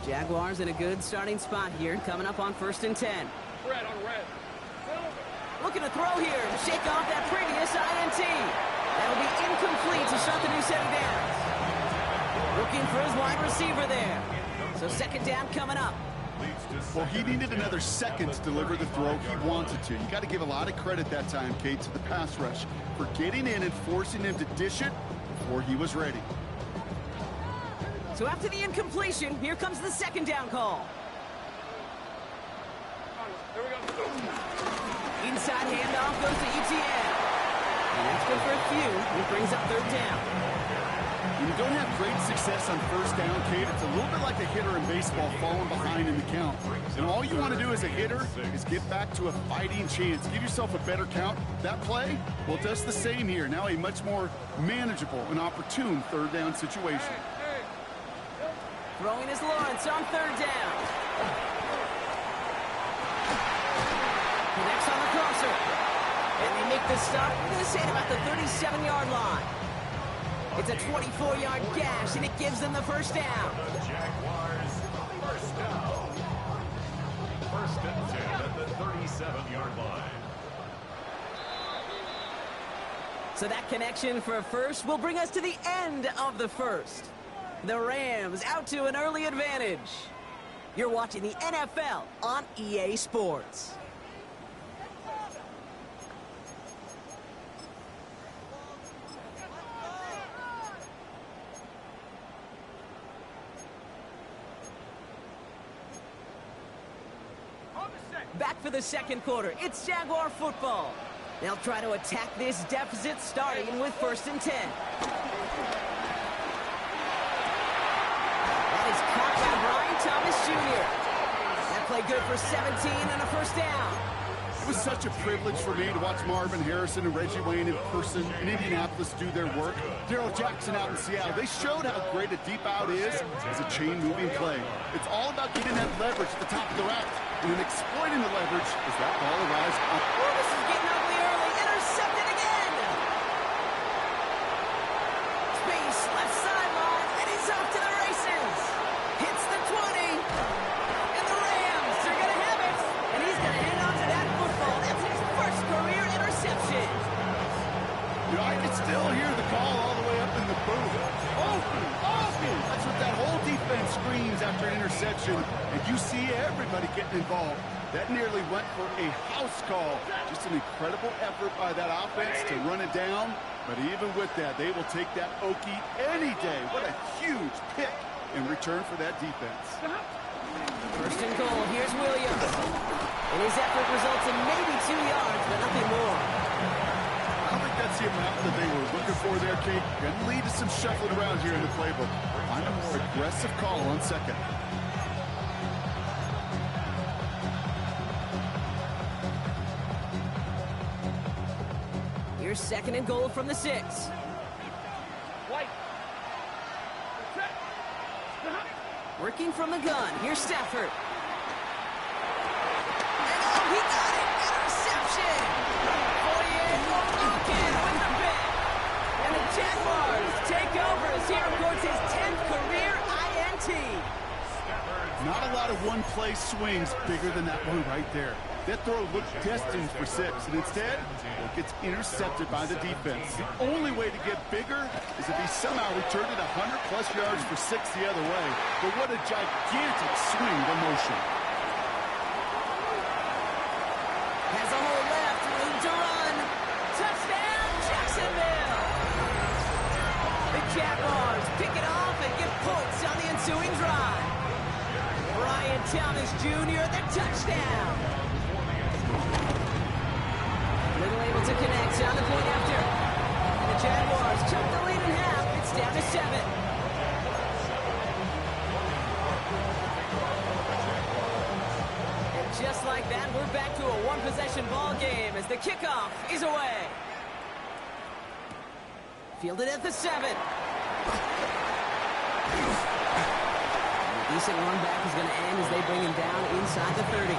Jaguars in a good starting spot here, coming up on 1st and 10. Red on red. Looking to throw here to shake off that previous INT. That'll be incomplete to start the new set of downs. Looking for his wide receiver there. So 2nd down coming up. Well, he needed another second to deliver the throw he wanted to. You got to give a lot of credit that time, Kate, to the pass rush for getting in and forcing him to dish it before he was ready. So after the incompletion, here comes the 2nd down call. Here we go. Inside handoff goes to ETN. And that's good for a few. It brings up 3rd down. When you don't have great success on 1st down, Kate, it's a little bit like a hitter in baseball falling behind in the count. And all you want to do as a hitter is get back to a fighting chance. Give yourself a better count. That play, well, it does the same here. Now a much more manageable and opportune 3rd down situation. Throwing is Lawrence on 3rd down. Connects on the crosser. And they make the stop. This hit about the 37-yard line. It's a 24-yard gash, and it gives them the 1st down. Jaguars, 1st down. 1st and 10 at the 37-yard line. So that connection for a first will bring us to the end of the 1st. The Rams out to an early advantage. You're watching the NFL on EA Sports. Back for the 2nd quarter. It's Jaguar football. They'll try to attack this deficit starting with 1st and 10. That is caught by Brian Thomas Jr. That play good for 17 and a 1st down. It was such a privilege for me to watch Marvin Harrison and Reggie Wayne in person in Indianapolis do their work. Daryl Jackson out in Seattle. They showed how great a deep out is as a chain-moving play. It's all about getting that leverage at the top of the route and then exploiting the leverage as that ball arrives up. Oh, this is getting ugly early. Intercepted again. Space, left sideline, and he's off to the races. Hits the 20. And the Rams are going to have it. And he's going to hang on to that football. That's his 1st career interception. You know, I can still hear the call all the way up in the booth. Open, open! That's what that whole defense screams after an interception. And you see everybody getting involved. That nearly went for a house call. Just an incredible effort by that offense to run it down. But even with that, they will take that Okie any day. What a huge pick in return for that defense. 1st and goal. Here's Williams. And his effort results in maybe 2 yards, but nothing more. I don't think that's the amount that they were looking for there, Kate. Going to lead to some shuffling around here in the playbook. Find a more aggressive call on 2nd. Here's 2nd and goal from the 6. White. Working from the gun. Here's Stafford. And oh, he got it! Interception! 48 Logan with the pick. And the Jaguars take over as he records his 10th career INT. Not a lot of one-play swings bigger than that one right there. That throw looked destined for 6, and instead, it gets intercepted by the defense. The only way to get bigger is if he somehow returned it 100-plus yards for 6 the other way. But what a gigantic swing of motion. Has a hole left, room to run. Touchdown, Jacksonville! The Jaguars pick it off and get points on the ensuing drive. Brian Thomas Jr. the touchdown. Little able to connect on the point after. And the Jaguars cut the lead in half. It's down to 7. And just like that, we're back to a one-possession ball game as the kickoff is away. Fielded at the 7. The decent run back is going to end as they bring him down inside the 30.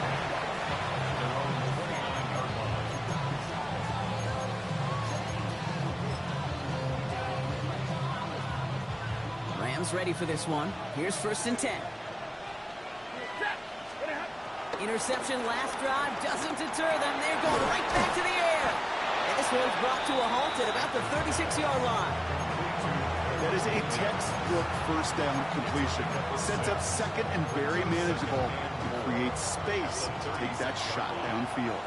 Rams ready for this one. Here's 1st and 10. Interception last drive doesn't deter them. They're going right back to the air. And this one's brought to a halt at about the 36-yard line. That is a textbook first down completion. Sets up second and very manageable. And creates space to take that shot downfield.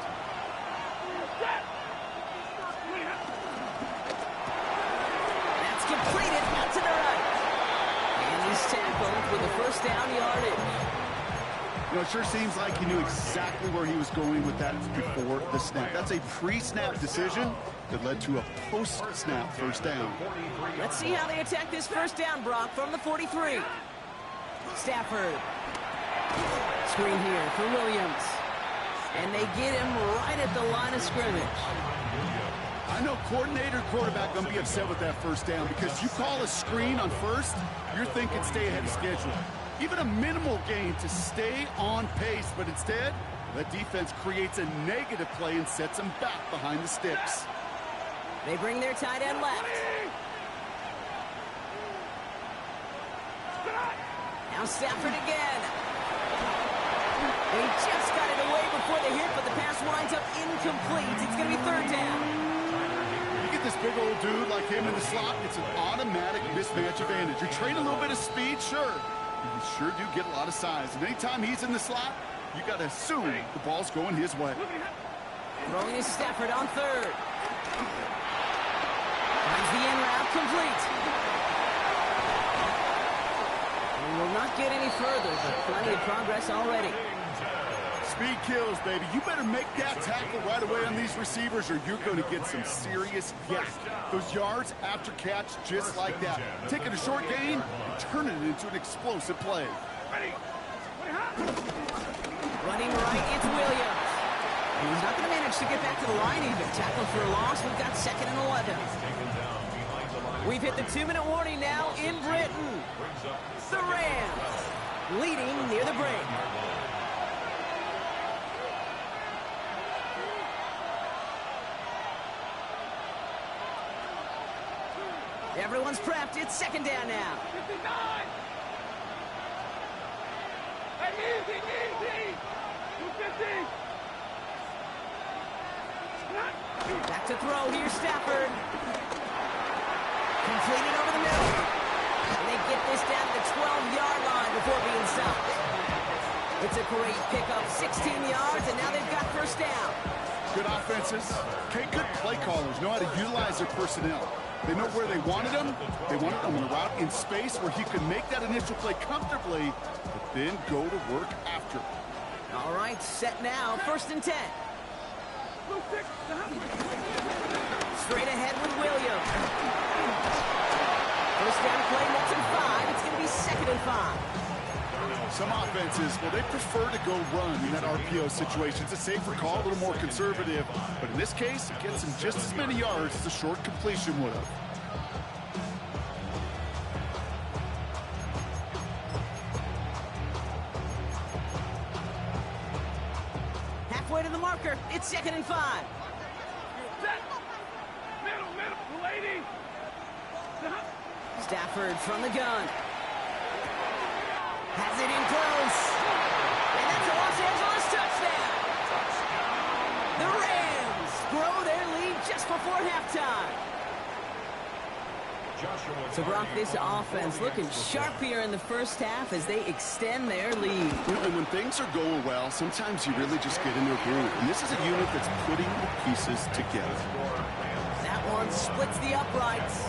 That's completed out to the right. And he's tackled with a first down yardage. You know, it sure seems like he knew exactly where he was going with that before the snap. That's a pre-snap decision that led to a post-snap first down. Let's see how they attack this first down, Brock, from the 43. Stafford. Screen here for Williams. And they get him right at the line of scrimmage. I know coordinator quarterback going to be upset with that first down because you call a screen on first, you're thinking stay ahead of schedule. Even a minimal gain to stay on pace, but instead, that defense creates a negative play and sets them back behind the sticks. They bring their tight end left. Now Stafford again. They just got it away before the hit, but the pass winds up incomplete. It's going to be third down. You get this big old dude like him in the slot, it's an automatic mismatch advantage. You trade a little bit of speed, sure. You sure do get a lot of size. And anytime he's in the slot, you got to assume the ball's going his way. Throwing is Stafford on third. Finds the in route complete. And will not get any further, but plenty of progress already. Speed kills, baby. You better make that tackle right away on these receivers or you're going to get some serious yak. Those yards after catch just like that. Taking a short gain and turning it into an explosive play. Running right, it's Williams. And he's not going to manage to get back to the line even. Tackle for a loss. We've got 2nd and 11. We've hit the 2-minute warning now in Britain. The Rams leading near the break. Everyone's prepped. It's 2nd down now. 59! Hey, easy, easy! 250! Back to throw. Here's Stafford. Completed over the middle. And they get this down to the 12-yard line before being stopped. It's a great pickup. 16 yards, and now they've got first down. Good offenses. Okay, good play callers know how to utilize their personnel. They know where they wanted him. They wanted him on a route in space where he could make that initial play comfortably, but then go to work after. All right, set now. 1st and 10. Straight ahead with Williams. First down play, makes him 5. It's going to be 2nd and 5. Some offenses, well, they prefer to go run in that RPO situation. It's a safer call, a little more conservative. But in this case, it gets him just as many yards as a short completion would have. Halfway to the marker. It's 2nd and 5. Middle, lady! Stafford from the gun. Has it in close. And that's a Los Angeles touchdown. The Rams grow their lead just before halftime. So, Brock, this offense looking sharp here in the first half as they extend their lead. You know, and when things are going well, sometimes you really just get into a groove. And this is a unit that's putting the pieces together. That one splits the uprights.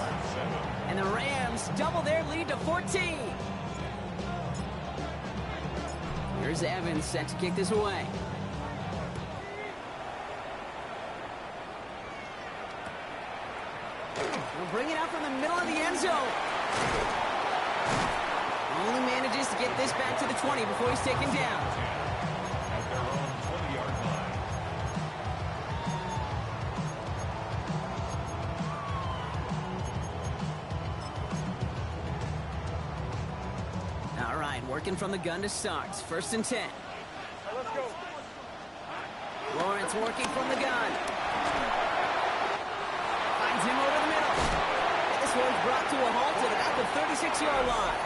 And the Rams double their lead to 14. Here's Evans set to kick this away. We'll bring it out from the middle of the end zone. Only manages to get this back to the 20 before he's taken down. All right, working from the gun to start. 1st and 10. Let's go. Lawrence working from the gun. Finds him over the middle. This one's brought to a halt at about the 36-yard line.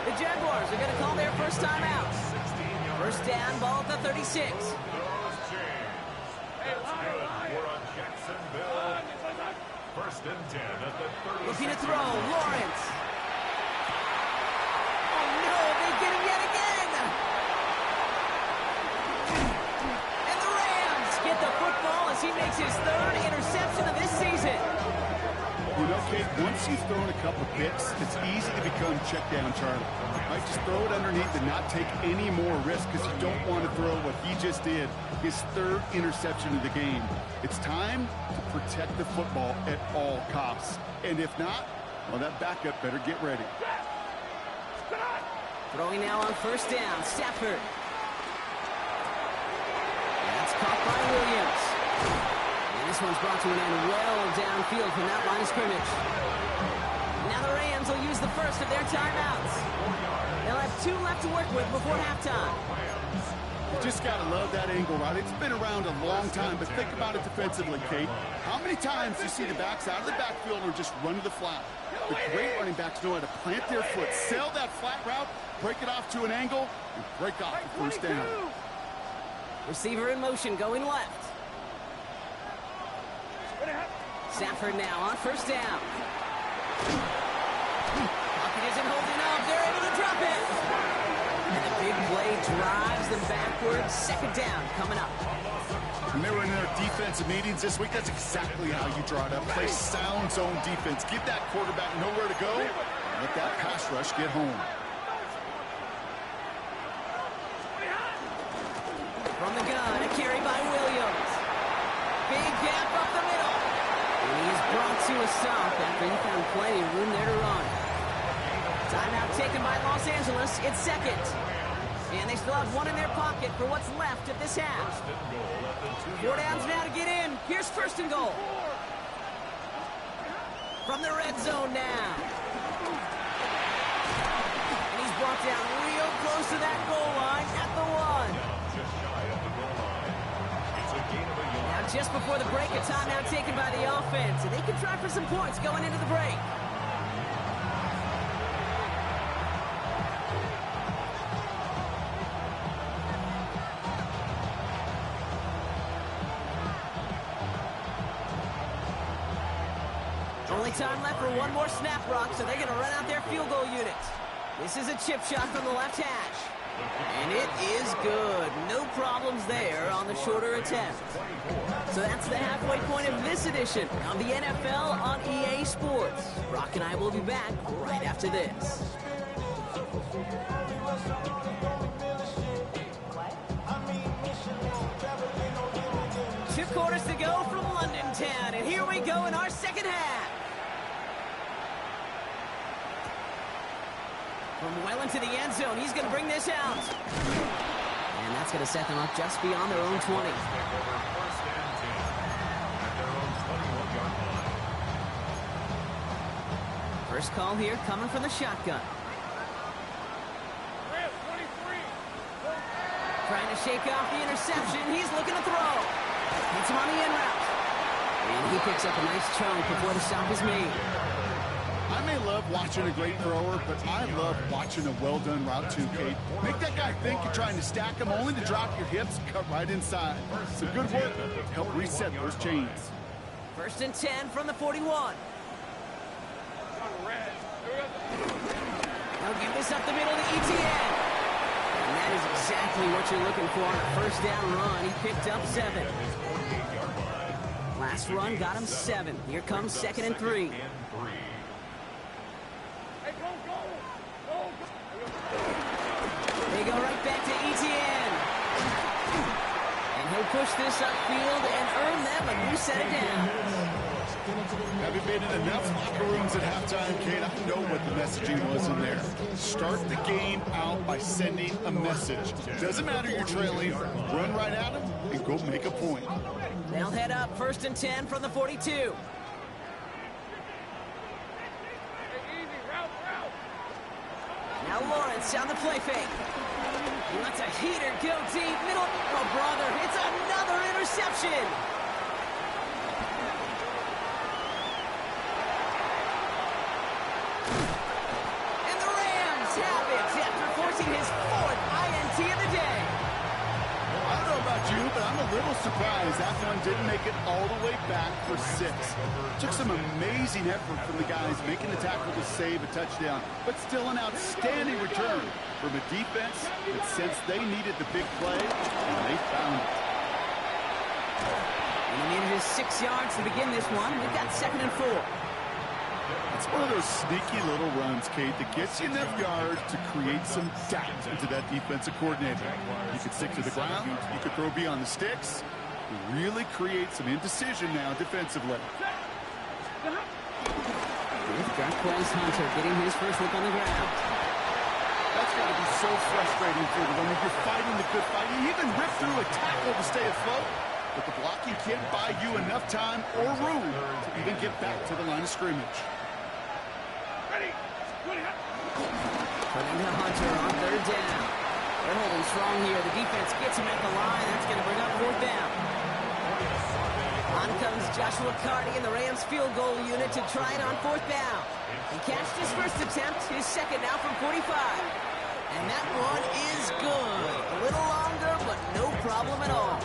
The Jaguars are going to call their first time out. First down, ball at the 36. Throws James. That's good for a Jacksonville. First and 10 at the 36. Looking to throw, Lawrence. Oh no, they get him yet again. And the Rams get the football as he makes his third interception of this season. You know, Kate, once you've thrown a couple picks, it's easy to become check down Charlie. Right, just throw it underneath and not take any more risk because you don't want to throw what he just did, his third interception of the game. It's time to protect the football at all costs. And if not, well, that backup better get ready. Throwing now on first down, Stafford. That's caught by Williams. And this one's brought to an end well downfield from that line of scrimmage. Now the Rams will use the first of their timeouts. They'll have 2 left to work with before halftime. You just got to love that angle, right? It's been around a long time, but think about it defensively, Kate. How many times do you see the backs out of the backfield or just run to the flat? The great running backs know how to plant their foot, sell that flat route, break it off to an angle, and break off the first down. Receiver in motion, going left. Stafford now on first down. Pocket isn't holding up. They're able to drop it. And the big play drives them backwards. Second down coming up. When they were in their defensive meetings this week, that's exactly how you draw it up. Play sound zone defense. Give that quarterback nowhere to go. And let that pass rush get home. From the gun, a carry by Williams. Big gap up the middle. And he's brought to a stop after he found plenty of room there to run. Timeout taken by Los Angeles. It's second. And they still have 1 in their pocket for what's left of this half. 4 downs now to get in. Here's first and goal. From the red zone now. And he's brought down real close to that goal line at the 1. Now just before the break, a timeout taken by the offense. And they can try for some points going into the break. Only time left for 1 more snap, Rock, so they're going to run out their field goal unit. This is a chip shot from the left hash. And it is good. No problems there on the shorter attempt. So that's the halfway point of this edition of the NFL on EA Sports. Rock and I will be back right after this. 2 quarters to go from London Town, and here we go in our second half. From well into the end zone, he's going to bring this out. And that's going to set them up just beyond their own 20. First call here coming from the shotgun. Trying to shake off the interception. He's looking to throw. Hits him on the in route. And he picks up a nice chunk before the stop is made. I may love watching a great thrower, but I love watching a well-done route too, Kate. Make that guy think you're trying to stack him only to drop your hips and cut right inside. Some good work to help reset those chains. First and 10 from the 41. Now give this up the middle to ETN. And that is exactly what you're looking for on a first down run. He picked up 7. Last run got him 7. Here comes 2nd and 3. They go right back to ETN. And he'll push this upfield and earn them a new set of downs. Having been in enough locker rooms at halftime, Kate, I know what the messaging was in there. Start the game out by sending a message. Doesn't matter you're trailing, run right at them and go make a point. They'll head up first and 10 from the 42. Now Lawrence on the play fake. He lets a heater go deep. Middle. Oh, brother. It's another interception. And the Rams have it after forcing his 4th INT of the day. you, but I'm a little surprised that one didn't make it all the way back for 6. Took some amazing effort from the guys making the tackle to save a touchdown, but still an outstanding return from a defense that sensed they needed the big play, and they found it. And he needed his 6 yards to begin this one. We've got 2nd and 4. It's one of those sneaky little runs, Kate, that gets you enough yards to create some doubt into that defensive coordinator. You could stick to the ground, you could throw beyond the sticks, really create some indecision now defensively. Dark plays Hunter, getting his first look on the ground. That's got to be so frustrating for them. I mean, you're fighting the good fight. You even rip through a tackle to stay afloat, but the blocking can't buy you enough time or room to even get back to the line of scrimmage. Putting to Hunter on 3rd down. They're holding strong here. The defense gets him at the line. That's going to bring up 4th down. On comes Joshua Carty in the Rams field goal unit to try it on 4th down. He catched his first attempt, his second now from 45. And that one is good. A little longer, but no problem at all.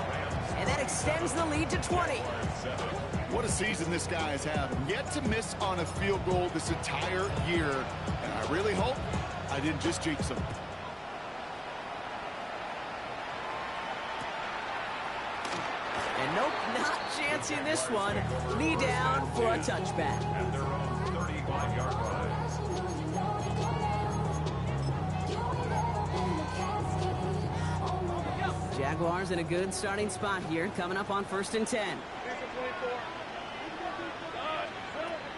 And that extends the lead to 20. What a season this guy has had. Yet to miss on a field goal this entire year. And I really hope I didn't just jinx him. And nope, not chancing this one. Knee down for a touchback. At their own 35-yard line. Jaguars in a good starting spot here, coming up on 1st and 10.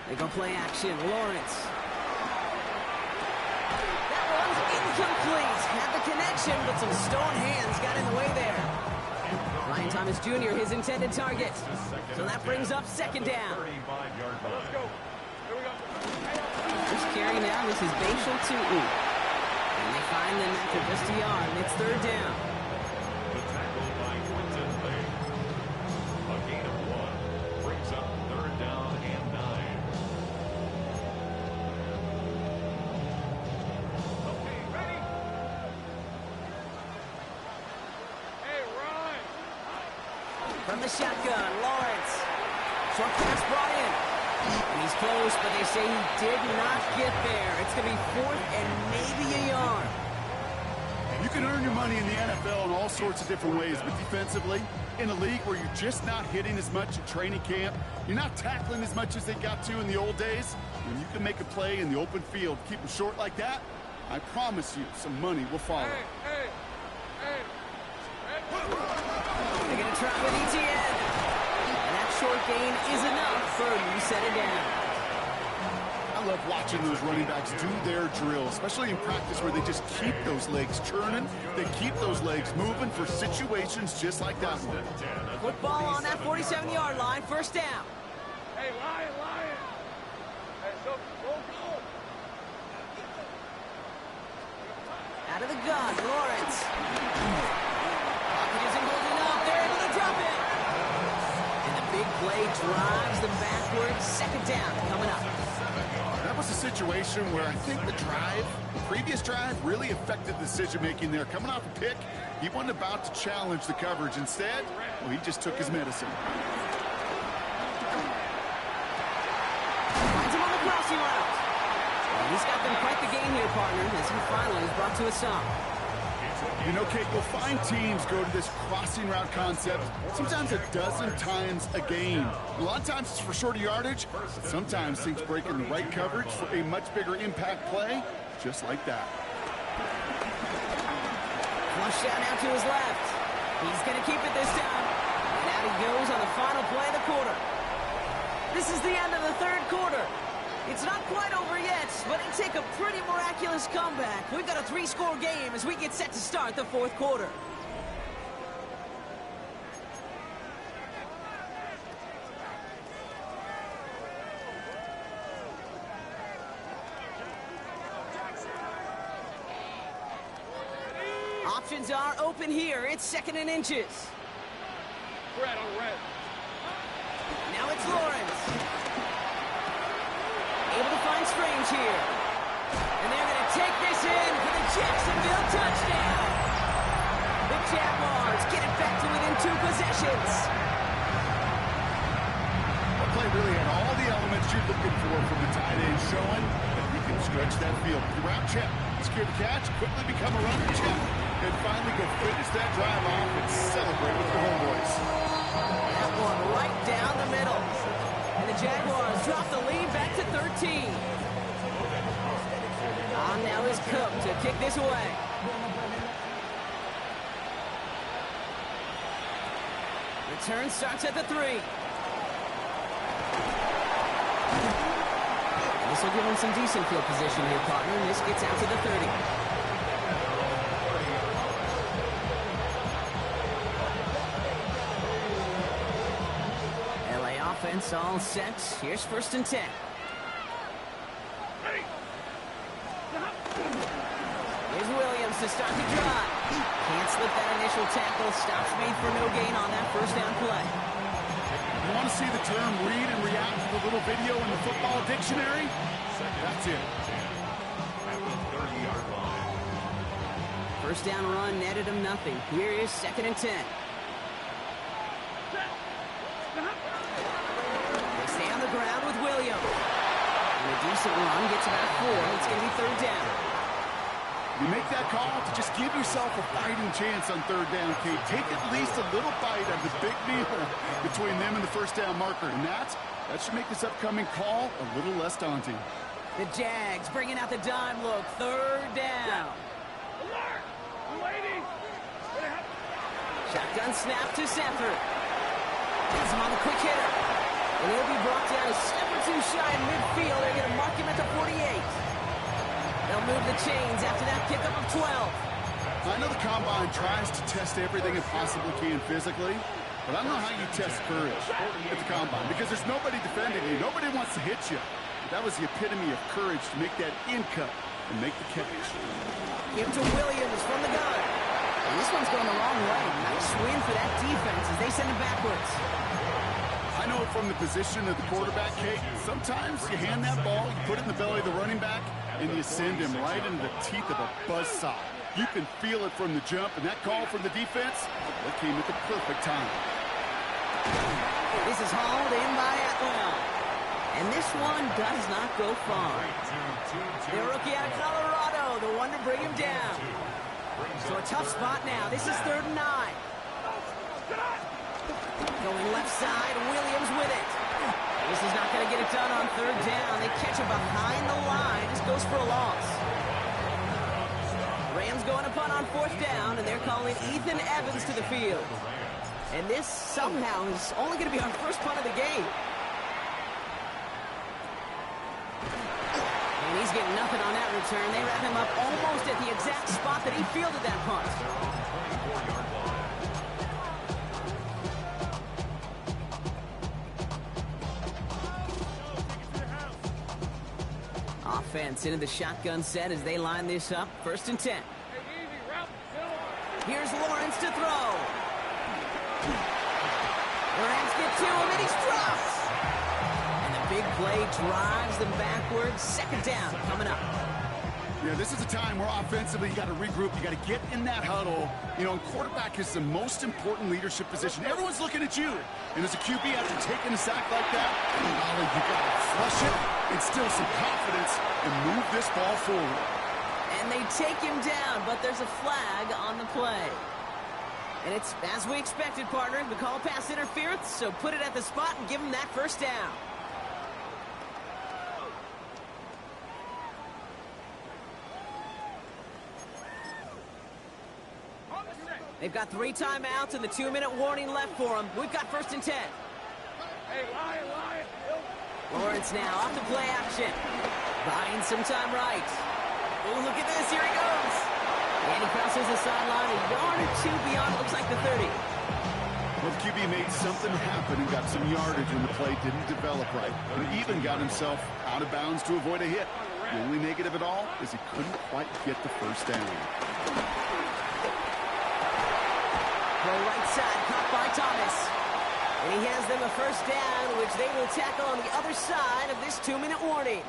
They go play action. Lawrence. That one's incomplete. Had the connection, but some stone hands got in the way there. Ryan Thomas Jr., his intended target. So that brings up 2nd down. First carry now, this is Bashal Tootin. And they find them after just a yard, and it's 3rd down. The tackle by Quinton Lake. A gain of 1 brings up 3rd down and 9. Okay, ready? Hey, run! From the shotgun, Lawrence. Short pass brought in. And he's close, but they say he did not get there. It's going to be 4th and maybe a yard. You can earn your money in the NFL in all sorts of different ways, but defensively, in a league where you're just not hitting as much in training camp, you're not tackling as much as they got to in the old days, when you can make a play in the open field, keep them short like that, I promise you some money will follow. Hey! They're going to try with ETN. And that short gain is enough for you set it down. I love watching those running backs do their drill, especially in practice where they just keep those legs churning. They keep those legs moving for situations just like that one. Football on that 47-yard line, 1st down. Hey, Lion! Hey, go! Out of the gun, Lawrence. Pocket isn't holding up. They're able to drop it. And the big play drives them backwards. 2nd down coming up. That was a situation where I think the previous drive, really affected the decision-making there. Coming off a pick, he wasn't about to challenge the coverage. Instead, well, he just took his medicine. Finds him on the crossing route. And he's got them quite the game here, partner, as he finally is brought to a stop. You know, Kate, you'll find teams go to this crossing route concept sometimes a dozen times a game. A lot of times it's for shorter yardage, but sometimes things break in the right coverage for a much bigger impact play, just like that. Flush down out to his left. He's going to keep it this time. And out he goes on the final play of the quarter. This is the end of the 3rd quarter. It's not quite over yet, but it'll take a pretty miraculous comeback. We've got a 3-score game as we get set to start the 4th quarter. Options are open here. It's 2nd and inches. Red on red. Now it's Lawrence. Able to find Strange here. And they're going to take this in for the Jacksonville touchdown. The Jaguars get it back to within 2 possessions. The play really had all the elements you're looking for from the tight end, showing that he can stretch that field. Route check, secure the catch, quickly become a runner check, and finally go finish that drive off and celebrate with the homeboys. That one right down the middle. And the Jaguars drop the lead back to 13. On now is Cook to kick this away. Return starts at the 3. This will give him some decent field position here, partner. And this gets out to the 30. LA offense all set. Here's 1st and 10. Here's Williams to start the drive. Can't slip that initial tackle. Stops made for no gain on that 1st down play. You want to see the term read and react to the little video in the football dictionary? That's it. At the 30-yard line. 1st down run netted him nothing. Here is 2nd and 10. They stay on the ground with Williams. And a decent run gets about 4. It's going to be 3rd down. You make that call to just give yourself a fighting chance on 3rd down, Kate. Take at least a little bite of the big meal between them and the 1st down marker. And that should make this upcoming call a little less daunting. The Jags bringing out the dime look. 3rd down. Alert! I'm waiting! Shotgun snap to Sanford. Has him on the quick hitter. And he'll be brought down a step or 2 shy in midfield. They're going to mark him at the 48. They'll move the chains after that pickup of 12. I know the Combine tries to test everything it possibly can physically, but I don't know how you test courage at the Combine because there's nobody defending you. Nobody wants to hit you. That was the epitome of courage to make that in cut and make the catch. Give to Williams from the gun. And this one's going the wrong way. Nice win for that defense as they send it backwards. I know it from the position of the quarterback, Kate. Sometimes you hand that ball, you put it in the belly of the running back, and you send him right into the teeth of a buzzsaw. You can feel it from the jump, and that call from the defense, that came at the perfect time. This is hauled in by Atwell. And this one does not go far. The rookie out of Colorado, the one to bring him down. So a tough spot now. This is 3rd and 9. Going left side, Williams with it. This is not going to get it done on 3rd down. They catch it behind the line. This goes for a loss. Rams going to punt on 4th down, and they're calling Ethan Evans to the field. And this somehow is only going to be our 1st punt of the game. And he's getting nothing on that return. They wrap him up almost at the exact spot that he fielded that punt. Offense into the shotgun set as they line this up. 1st and 10. Hey, easy, route, Here's Lawrence to throw. The Rams get to him, and he's dropped. And the big play drives them backwards. 2nd down coming up. Yeah, this is a time where offensively you got to regroup. You got to get in that huddle. You know, and quarterback is the most important leadership position. Everyone's looking at you. And as a QB, after taking a sack like that, you got to flush it, instill some confidence, and move this ball forward. And they take him down, but there's a flag on the play. And it's as we expected, partner. We call pass interference, so put it at the spot and give him that 1st down. They've got 3 timeouts and the 2-minute warning left for them. We've got 1st and 10. Hey, Lion. Lawrence now off the play action. Buying some time right. Oh, look at this. Here he goes. And he crosses the sideline a yard or 2 beyond, it looks like the 30. Well, the QB made something happen and got some yardage when the play didn't develop right. And even got himself out of bounds to avoid a hit. The only negative at all is he couldn't quite get the 1st down. Go right side, caught by Thomas. And he has them a 1st down, which they will tackle on the other side of this 2-minute warning.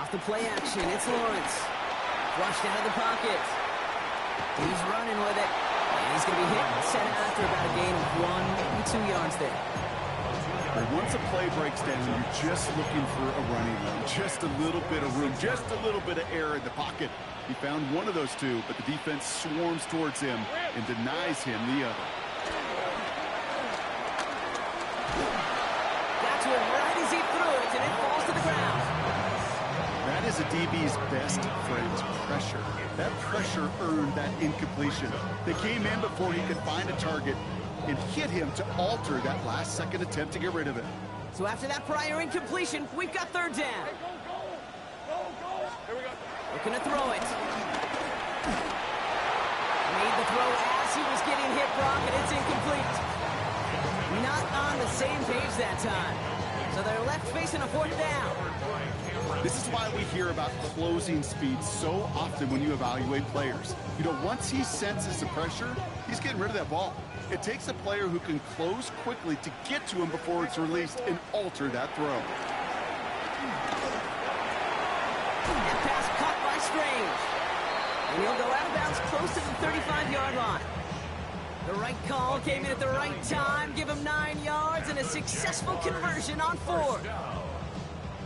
Off the play action, it's Lawrence. Flushed out of the pocket. He's running with it. And he's going to be hit and sent after about a gain of 1 2 yards there. Once a play breaks down, you're just looking for a running room. Just a little bit of room, just a little bit of air in the pocket. He found one of those two, but the defense swarms towards him and denies him the other. Got to him right as he threw it, and it falls to the ground. That is a DB's best friend, pressure. That pressure earned that incompletion. They came in before he could find a target and hit him to alter that last-second attempt to get rid of it. So after that prior incompletion, we've got third down. Here we go. Looking to throw it. Made the throw as he was getting hit, Brock, and it's incomplete. Not on the same page that time. So they're left facing a fourth down. This is why we hear about closing speed so often when you evaluate players. You know, once he senses the pressure, he's getting rid of that ball. It takes a player who can close quickly to get to him before it's released and alter that throw. That pass caught by Strange. And he'll go out of bounds close to the 35-yard line. The right call came in at the right time, give him 9 yards and a successful conversion on 4.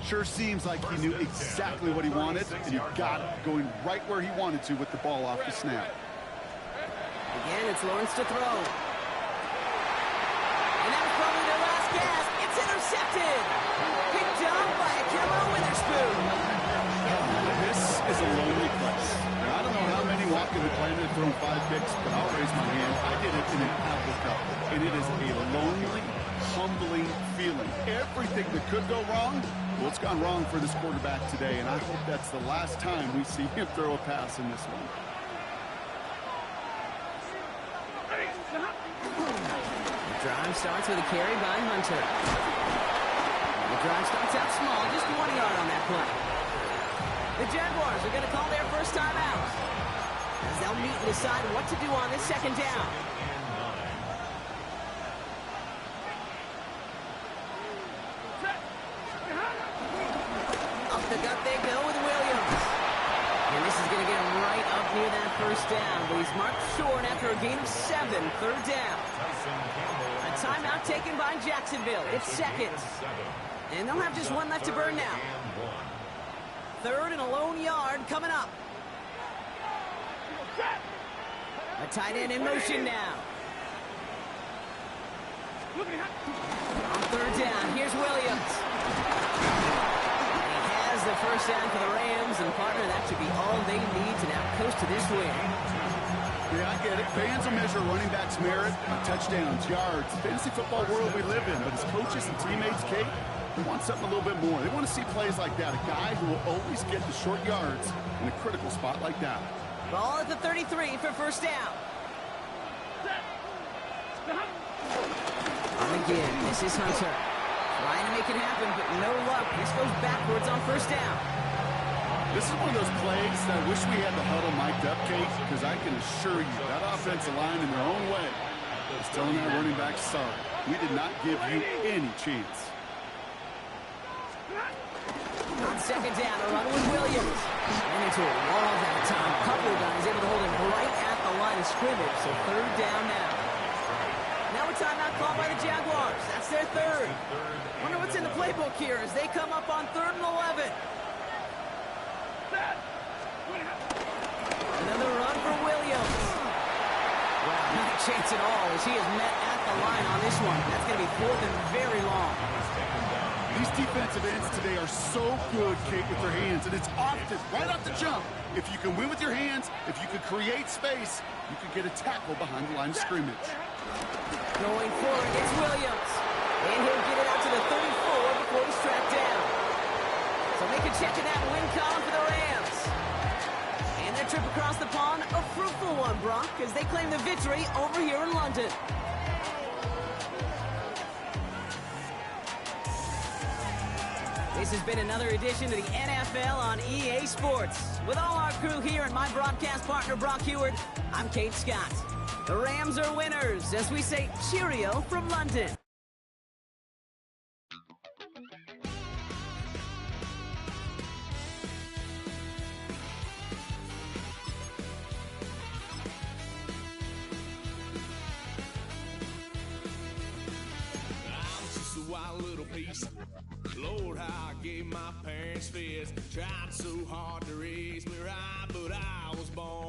Sure seems like he knew exactly what he wanted, and he got it going right where he wanted to with the ball off the snap. Again, it's Lawrence to throw. And that was probably their last gasp. It's intercepted. Picked up by Akira Witherspoon. This is a lonely place. Now, I don't know how many walk in the planet have thrown 5 picks, but I'll raise my hand. I did it in an Apple Cup, and it is a lonely, humbling feeling. Everything that could go wrong, well, it's gone wrong for this quarterback today, and I hope that's the last time we see him throw a pass in this one. The drive starts with a carry by Hunter. The drive starts out small, just 1 yard on that play. The Jaguars are going to call their first time out, as they'll meet and decide what to do on this second down. Up the gut they go with Williams. And this is going to get him right up near that first down, but he's marked short after a gain of 7, third down. A timeout taken by Jacksonville. It's second. And they'll have just one left to burn now. Third and a lone yard coming up. A tight end in motion now. On third down, here's Williams. He has the first down for the Rams, and partner, that should be all they need to now coast to this win. Yeah, I get it. Fans will measure running backs' merit by touchdowns, yards, fantasy football world we live in. But as coaches and teammates, Kate, they want something a little bit more. They want to see plays like that. A guy who will always get the short yards in a critical spot like that. Ball at the 33 for first down. And again, this is Hunter. Trying to make it happen, but no luck. This goes backwards on first down. This is one of those plays that I wish we had the huddle mic'd up, Kate, because I can assure you that offensive line in their own way is telling that running back, sorry, we did not give you any chance. On second down, a run with Williams. Ran into a wall that time. A couple of guys able to hold him right at the line of scrimmage, so third down now. Now a timeout called by the Jaguars. That's their third. Wonder what's in the playbook here as they come up on 3rd and 11. Another run for Williams. Well, not a chance at all as he is met at the line on this one. That's going to be 4th and very long. These defensive ends today are so good, Kate, with their hands, and it's often right off the jump. If you can win with your hands, if you can create space, you can get a tackle behind the line of scrimmage. Going forward, it's Williams. And he'll get it out to the 34 before he's tracked down. So make a check in that win column for the Rams. And their trip across the pond, a fruitful one, Brock, as they claim the victory over here in London. This has been another edition of the NFL on EA Sports. With all our crew here and my broadcast partner, Brock Heward, I'm Kate Scott. The Rams are winners, as we say cheerio from London. wild little piece. Lord, how I gave my parents fits. Tried so hard to raise me right, but I was born